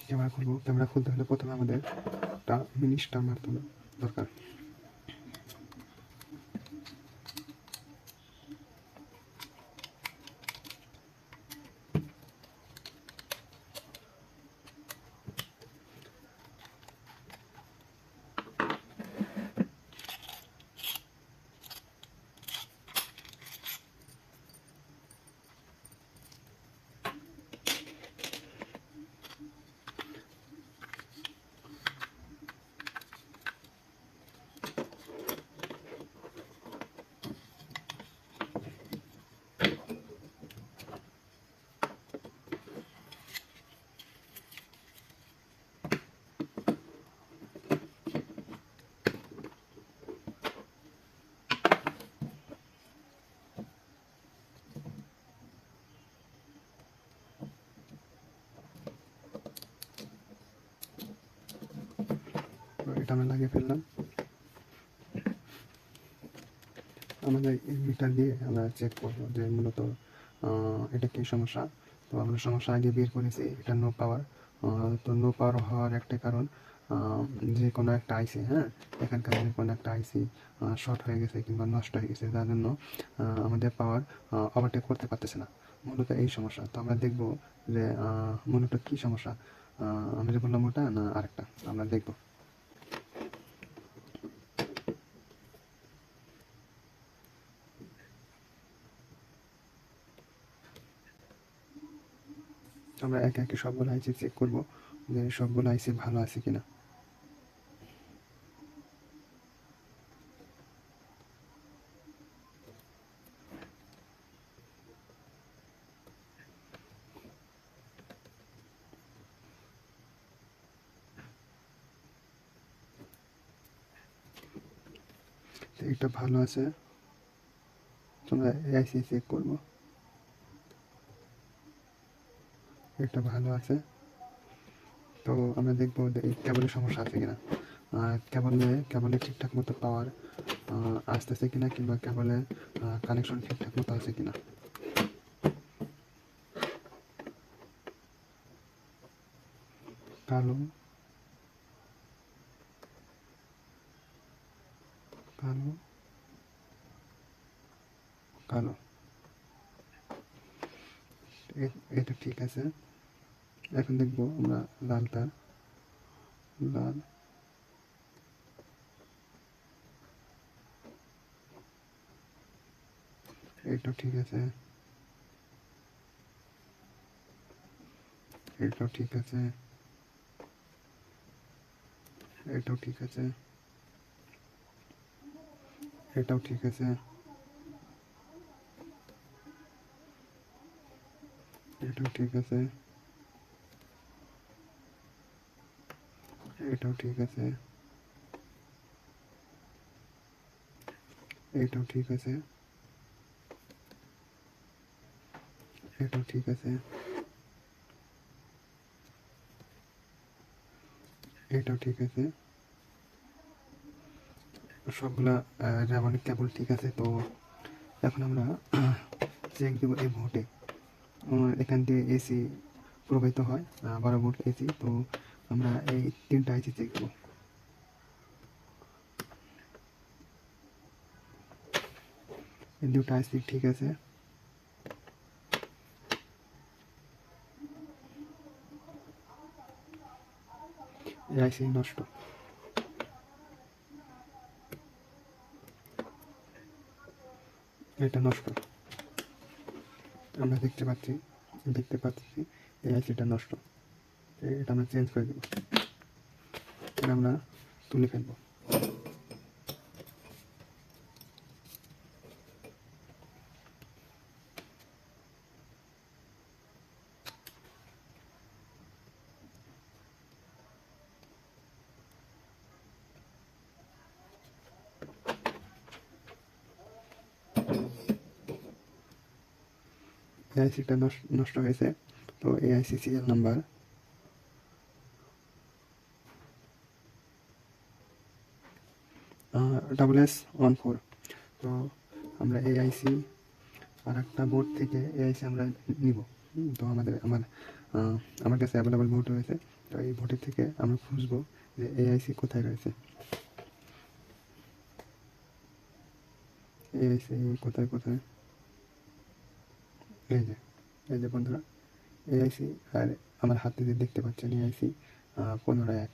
Camera খুলবো। Camera খুলতে হলে প্রথমে আমাদের একটা মিনি স্টার মারতে দরকার। এটা আমরা লাগিয়ে ফেললাম। আমাদের এই মিটার দিয়ে আমরা চেক করবো যে মূলত এটা কি সমস্যা। তো আমরা সমস্যা আগে বের করেছি, এটা নো পাওয়ার। তো নো পাওয়ার হওয়ার একটা কারণ যে কোনো একটা আইসি, হ্যাঁ, এখানকার যে কোনো একটা আইসি শর্ট হয়ে গেছে কিংবা নষ্ট হয়ে গেছে, যার জন্য আমাদের পাওয়ার ওভারটেক করতে পারতেছে না, মূলত এই সমস্যা। তো আমরা দেখবো যে মূলত কী সমস্যা, আমি যে বললাম ওটা না আরেকটা, আমরা দেখবো। আমরা একে একে সবগুলো আইসি চেক করবো যে সবগুলো আইসি ভালো আছে কিনা। এটা ভালো আছে, তোমরা আইসি চেক করবো। এটা ভালো আছে, তো আমরা দেখবো যে এই কেবলের সমস্যা আছে কিনা। কেবলে ঠিকঠাক মতো পাওয়ার আসতেছে কিনা, কিংবা কেবলে কানেকশন ঠিকঠাক মতো আছে কিনা। কালো কালো কালো, এটা ঠিক আছে। এখন দেখবো আমরা লাল তার, লাল, এটাও ঠিক আছে, এটাও ঠিক আছে, এটাও ঠিক আছে, এটাও ঠিক আছে, এটাও ঠিক আছে, এটাও ঠিক আছে, এটাও ঠিক আছে, এটাও ঠিক আছে, এটাও ঠিক আছে, সবগুলা যেমন কেবল ঠিক আছে। তো এখন আমরা চেক দেবো এই ভোল্টে। এখান দিয়ে এসি প্রবাহিত হয়, 12 ভোল্ট এসি। তো আমরা এই 3টা আইসি চেক দেবো। এই 2টা আইসি ঠিক আছে, এই আইসি নষ্ট, এটা নষ্ট, আমরা দেখতে পাচ্ছি এই আইসিটা নষ্ট। এটা আমরা চেঞ্জ করে দেবো, এটা আমরা তুলে ফেলবো। এই আইসিটা নষ্ট হয়েছে। তো এই আইসি সিরিয়াল নাম্বার SS14। তো আমরা এই আইসি আর একটা বোর্ড থেকে এই আইসি আমরা নিব। তো আমার কাছে অ্যাভেলেবল বোর্ড রয়েছে, তো এই ভোটের থেকে আমরা খুঁজবো যে এআইসি কোথায় রয়েছে, এআইসি কোথায় কোথায়, এই যে এই যে বন্ধুরা এআইসি, আর আমার হাতে যে দেখতে পাচ্ছেন এআইসি 15-1।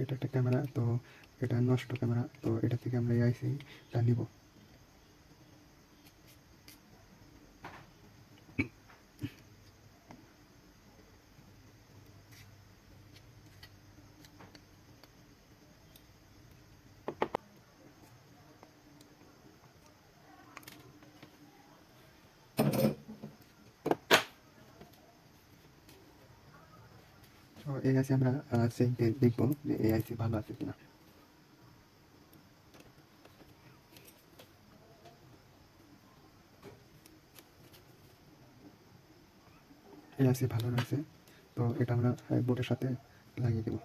এটা একটা ক্যামেরা, তো এটা নষ্ট ক্যামেরা, তো এটা থেকে আমরা এআইসিটা নিব। তো এআইসি আমরা চেক দিয়ে দেখবো যে এআইসি ভালো আছে কিনা। এআইসি ভালো রয়েছে, তো এটা আমরা বোর্ডের সাথে লাগিয়ে দেবো।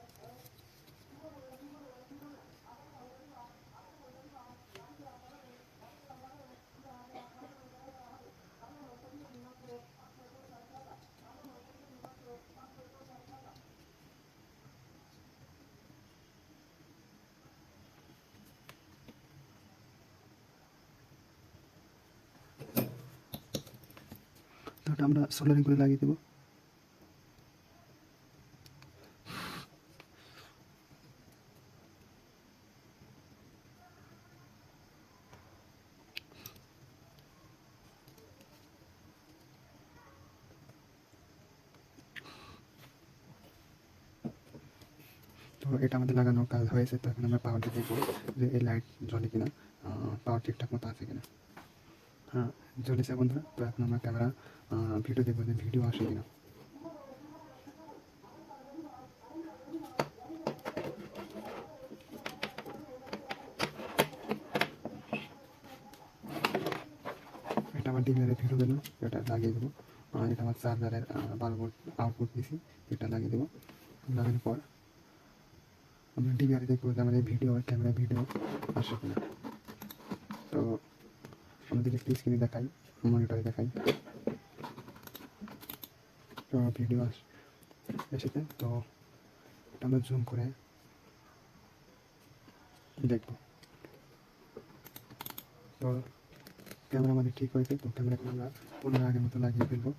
তো এটা আমরা সোল্ডারিং করে লাগিয়ে দেবো। তো এটা আমাদের লাগানো কাজ হয়েছে, তো এখন আমরা পাওয়ারটা দেখবো যে এই লাইট জ্বলে কিনা, পাওয়ার ঠিকঠাক মতো আছে কিনা। হ্যাঁ, জ্বলেছে বন্ধুরা। তো এখন আমরা ক্যামেরা ভিডিও দেখবো যে ভিডিও আসে কিনা। এটা আমার ডিভিআরের ভিডিও গেল, এটা লাগিয়ে দেবো। এটা আমার চার্জারের 12 ভোল্ট আউটপুট দিয়েছি, এটা লাগিয়ে দেবো। লাগানোর পর আমরা ডিভিআরে দেখবো যে আমাদের ভিডিও আর ক্যামেরা ভিডিও আসে কিনা। তো আমাদের একটি স্ক্রিনে দেখাই, মনিটরে দেখাই, তো ভিডিও এসেছে। তো এটা আমরা জুম করে দেখবো। তো ক্যামেরা আমাদের ঠিক হয়েছে, তো ক্যামেরাকে আমরা পুনরায় আগের মতো লাগিয়ে ফেলবো।